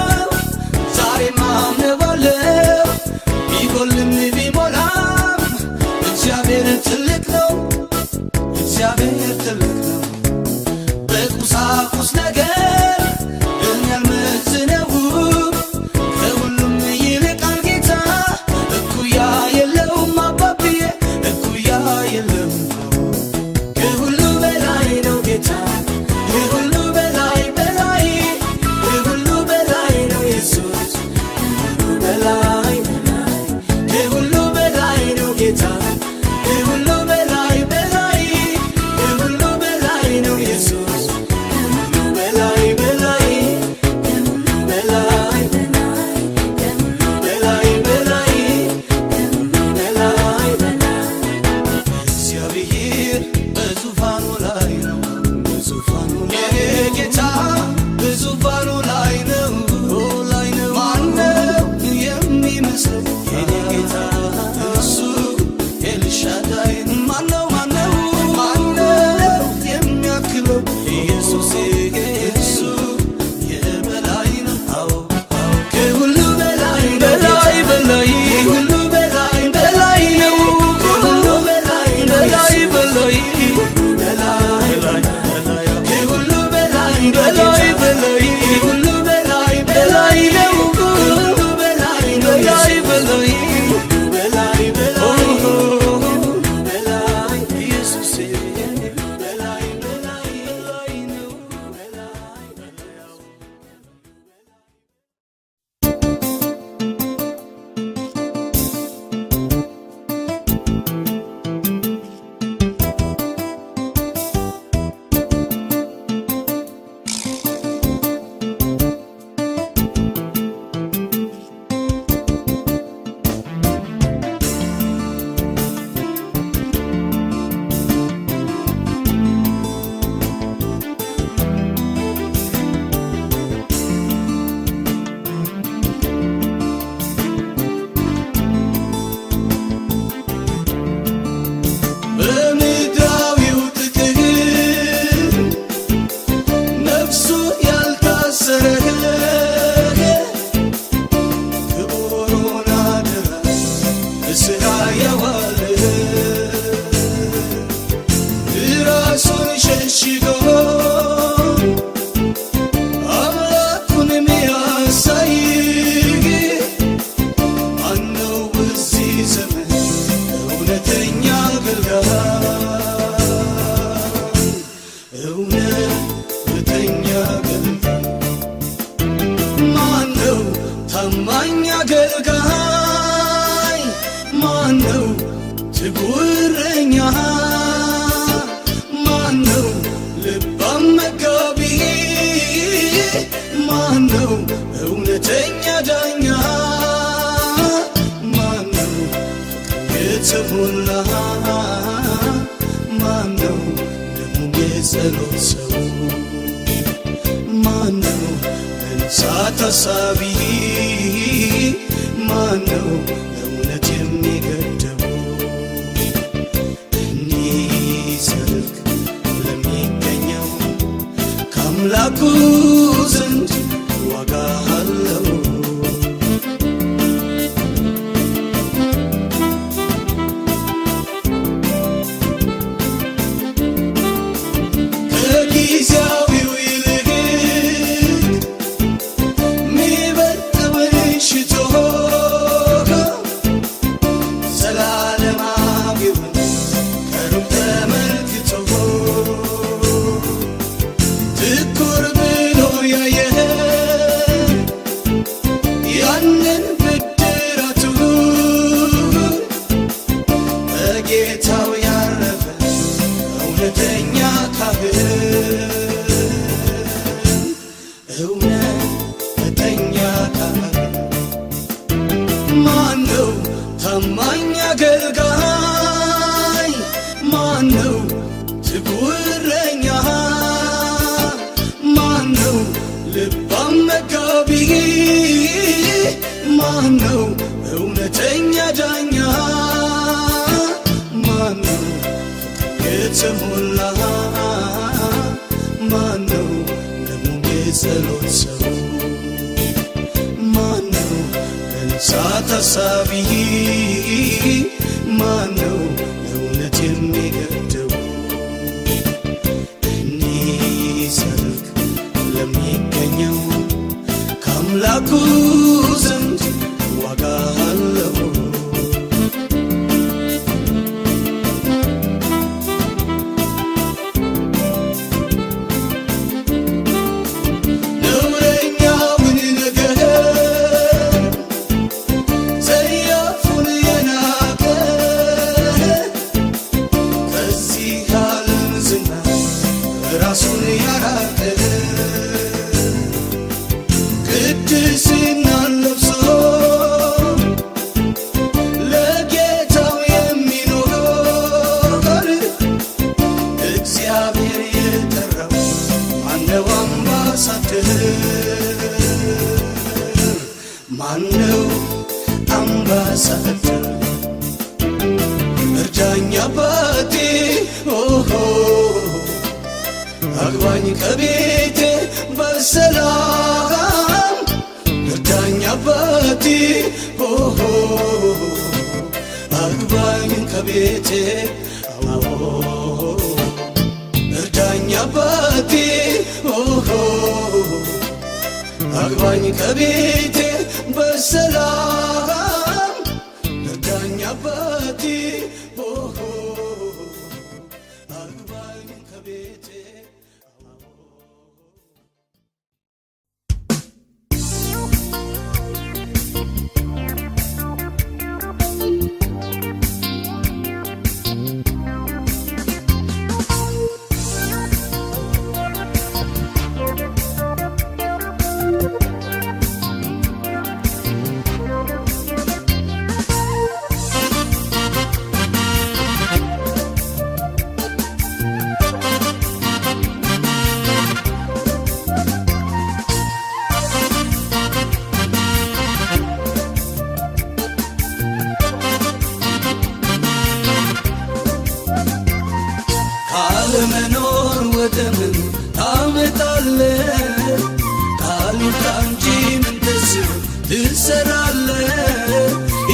እግዚአብሔር ትልቅ ነው በቁሳቁስ ነገር እኔ አልመዝነውም ከሁሉም ይልቃል ጌታ እኩያ የለውም አባብዬ እኩያ የለውም ከሁሉ በላይ ነው ጌታ ከሁሉ በላይ በላይ ከሁሉ በላይ ነው ኢየሱስ ከሁሉ በላይ በላይ ከሁሉ በላይ ነው ጌታ ከሁሉ በላይ በላይ ከሁሉ በላይ ነው ኢየሱስ ከሁሉ በላይ በላይ ከሁሉ በላይ በላይ በላይ ከሁሉ በላይ በላይ እግዚአብሔር በዙፋኑ ላይ ነው በዙፋኑ ላይ ጌታ በዙፋኑ ላይ ነው ላይ ነው ማነው የሚመስለው የኔ ጌታ እሱ ኤልሻዳይ ማነው የሚያክለው ኢየሱስ እሱ የበላይ ነው ከሁሉ በላይ በላይ በላይ ከሁሉ በላይ በላይ ነው ከሁሉ በላይ በላይ በላይ ከሁሉ በላይ በላይ በላይ ከሁሉ በላይ በላይ ነው ከሁሉ በላይ በላይ በላይ በላይ በላይ በላይ ኢየሱስ በላይ በላይ በላይ ነው በላይ በምድራዊው ጥቅም ነፍሱ ያልታሰረ ክቡሩን አደራ በሥራ ያዋለ ራሱን ሸሽጎ አምላኩን የሚያሳይ ማነው በዚህ ዘመን እውነተኛ አገልጋይ እውነተኛ አገልጋይ ማነው ታማኝ አገልጋይ ማነው ትጉህ እረኛ ማነው ልባም መጋቢ ማነው እውነተኛ ዳኛ ማነው የተሞላ ማነው ደግሞ የጸሎት ሰው ማነው እንሳት አሳቢ ማነው እውነት የሚገድበው እንዲሰርቅ ለሚገኘው ከአምላኩ ዘንድ ዋጋ አለው ከጊዜያዊው ይልቅ ሚበልጠውን ሽቶ ዘላለማዊውን ከሩቅ ተመልክቶ ትኩር ብሎ ያየ ያንን ብድራቱን በጌታው ያረፈ እውነተኛ ካህን እውነተኛ ካህን ማነው ታማኝ አገልጋይ ማነው ትጉህ እረኛ ማነው ልባም መጋቢ ማነው እውነተኛ ዳኛ ማነው የተሞላ ማነው ደግሞ የጸሎት ሰው ማነው እንሳት አሳቢ ማነው እውነት የሚገድበው ካመለኩ ዘንድ ዋጋ አለው። ነውረኛውን ነገር ጸያፉን የናቀ ከዚህ ዓለም ዝና ራሱን ያራቀ ቅድስናን ለብሶ ለጌታው የሚኖር እግዚአብሔር የጠራው ማነው? አምባሳደር ማነው? አምባሳደር እርዳኝ አባቴ አግባኝ ከቤቴ በሰላም እርዳኝ አባቴ አግባኝ ከቤቴ እርዳኝ አባቴ አግባኝ ከቤቴ በሰላም እርዳኝ አባቴ አግባኝ ከቤቴ ካለመኖር ወደ ምን ታመጣለህ? ካሉት እንጂ ምን ትሰራለህ?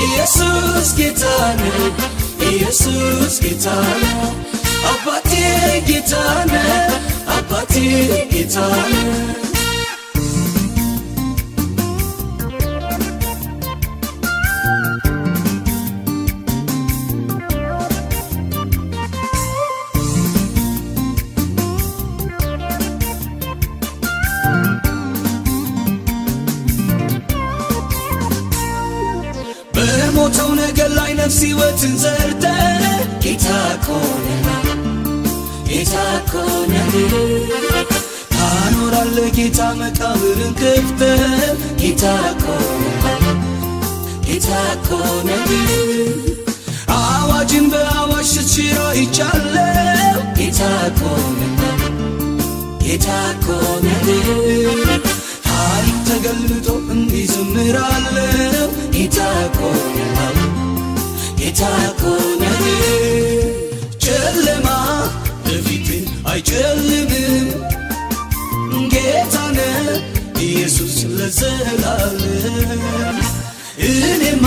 ኢየሱስ ጌታ ነው፣ ኢየሱስ ጌታ ነው፣ አባቴ ጌታ ነው፣ አባቴ ጌታ ነው። በሞተው ነገር ላይ ነፍስ ሕይወትን ዘርተ ጌታ ኮነ ጌታ ኮነ ታኖራለህ ጌታ መቃብርን ከፍተ ጌታ ኮነ ጌታ ኮነ አዋጅን በአዋጅ ስትሽር አይቻለሁ ጌታ ኮነ ጌታ ኮነ ታሪክ ተገልጦ እንዲዘምራለሁ ጌታ ኮነ ጌታ ኮነ ጨለማ በፊት አይጨልምም ጌታ ነህ ኢየሱስ ለዘላለም። እኔማ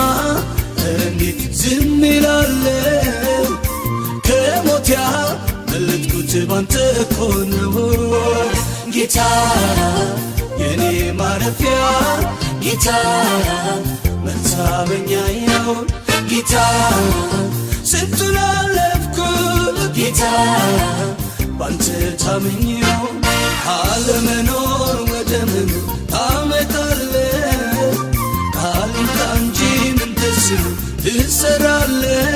እንዴት ዝም እላለሁ ከሞት ያመለጥኩት ባንተ እኮ ነው ጌታ የኔ ማረፊያ ጌታ መታመኛዬ ነው ጌታ ስንቱን አለፍኩት ጌታ ባንተ ታምኜው ካለመኖር ወደ መኖር ታመጣለህ ካሉት እንጂ ምን ትሰራለህ?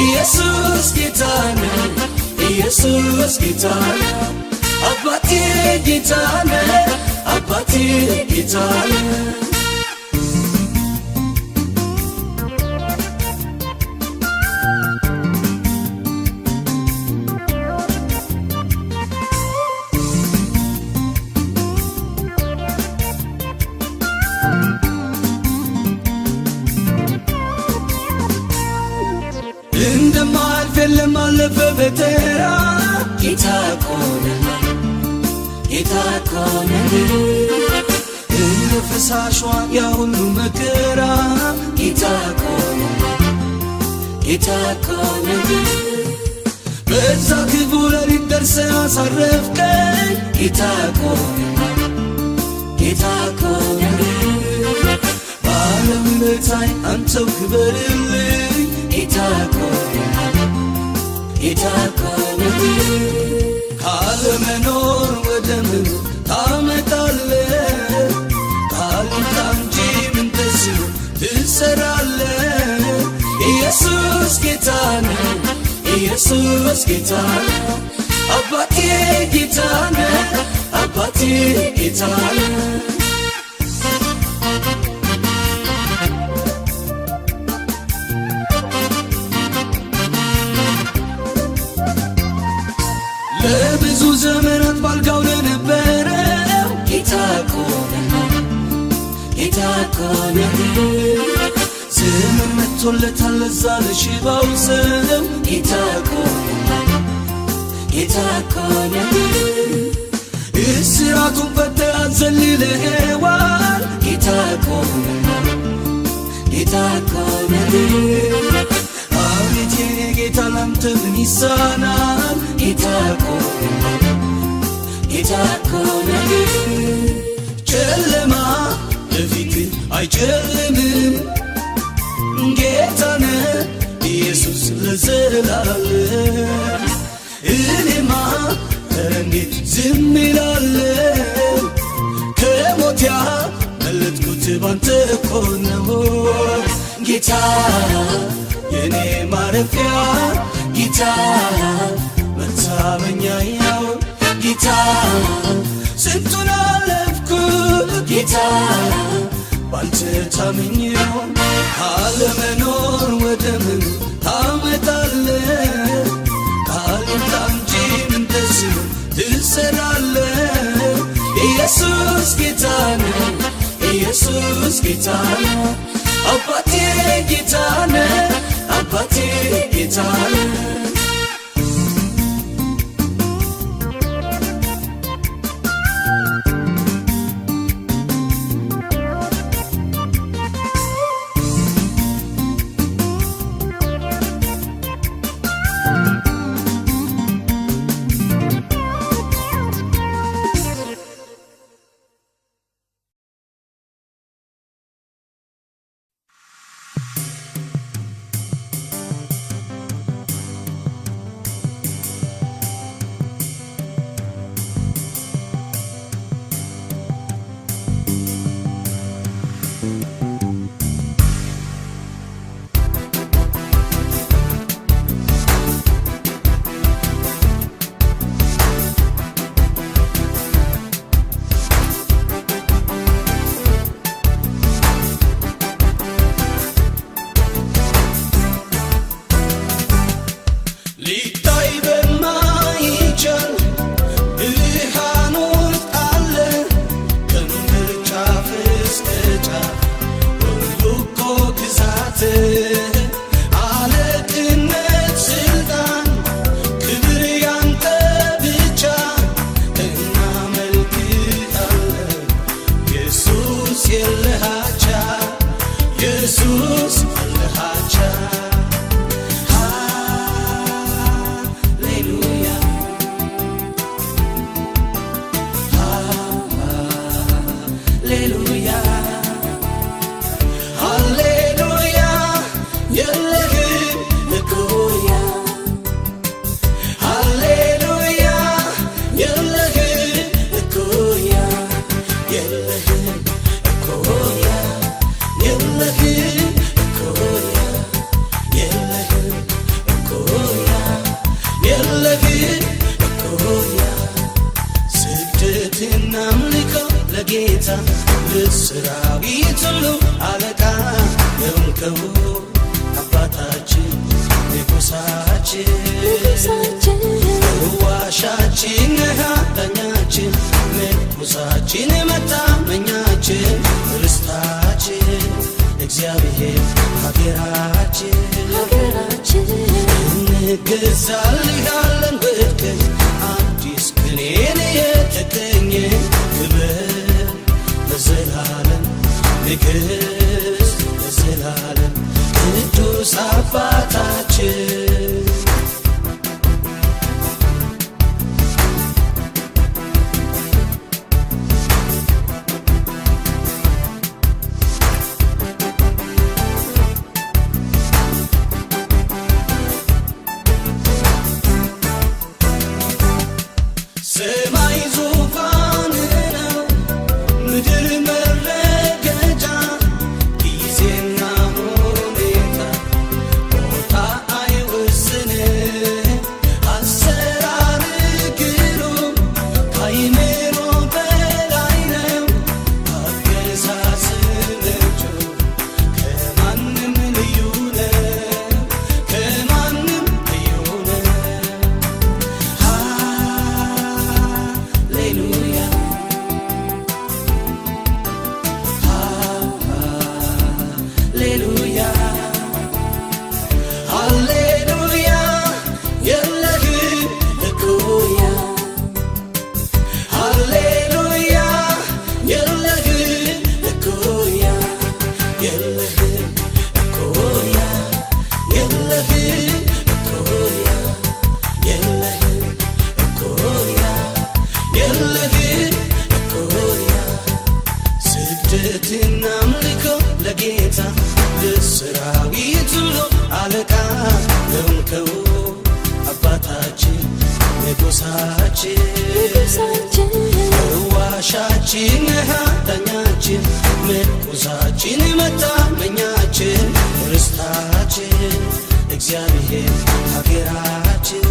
ኢየሱስ ጌታ ነው ኢየሱስ ጌታ ነው አባቴ ጌታ ነው አባቴ ጌታ ነው። እንደማልፍ የለም አለፈ በተራ ጌታ ኮነ ጌታ ኮነ እንደ ፈሳሿ ያ ሁሉ መከራ ጌታ ኮነ ጌታ ኮነ በዛ ክፉ ሌሊት ደርሰህ አሳረፍከኝ ጌታ ኮነ ጌታ እኮ ነህ ባለውለታዬ አንተው ክበርልኝ ጌታ እኮ ነህ ጌታ እኮ ነህ ካለመኖር ወደ መኖር ታመጣለህ ካሉት እንጂ ምን ተስኖ ትሰራለህ ኢየሱስ ጌታ ነህ ኢየሱስ ጌታ ነህ አባቴ ጌታ ነህ አባቴ ጌታ ነህ ለብዙ ዘመናት ባልጋው ለነበረው ጌታ እኮ ነህ ጌታ እኮ ነህ ዘመን መጥቶለታል ለዛ ለሽባው ሰው ጌታ እኮ ነህ ጌታ እኮ ነህ እስራቱን ፈተህ አዘልለኸዋል ጌታ እኮ ነህ ጌታ እኮ ነህ አቤት የኔ ጌታ ላንተ ምን ይሳናል ጌታ እኮ ነህ ጌታ እኮ ነህ ጨለማ በፊትህ አይጨልምም ጌታ ነህ ኢየሱስ ለዘላለም እኔማ እንዴት ዝም እላለሁ ከሞት ያመለጥኩት ባንተ እኮ ነው ጌታ የኔ ማረፊያ ጌታ መታመኛዬ ጌታ ስንቱን አለፍኩት ጌታ ባንተ ታምኜው ካለመኖር ወደ መኖር ታመጣለህ ካሉት እንጂ ምን ተስኖ ትሰራለህ ኢየሱስ ጌታ ነህ ኢየሱስ ጌታ ነህ አባቴ ጌታ ነህ አባቴ ጌታ ነህ ጌታ ለሰራዊት ሁሉ አለቃ የሆንከው አባታችን ንጉሳችን ዋሻችን ዳኛችን ንጉሳችን መታመኛችን ርስታችን እግዚአብሔር ሀገራችን እንገዛልሃለን ወድቀን አዲስ ቅኔን የተገኘ ክብር ለዘላለም ንግሥት ለዘላለም ቅዱስ አባታችን የሾምከው አባታችን ንጉሳችን ዋሻችን ዳኛችን ምርኩዛችን መታመኛችን ርስታችን እግዚአብሔር ሀገራችን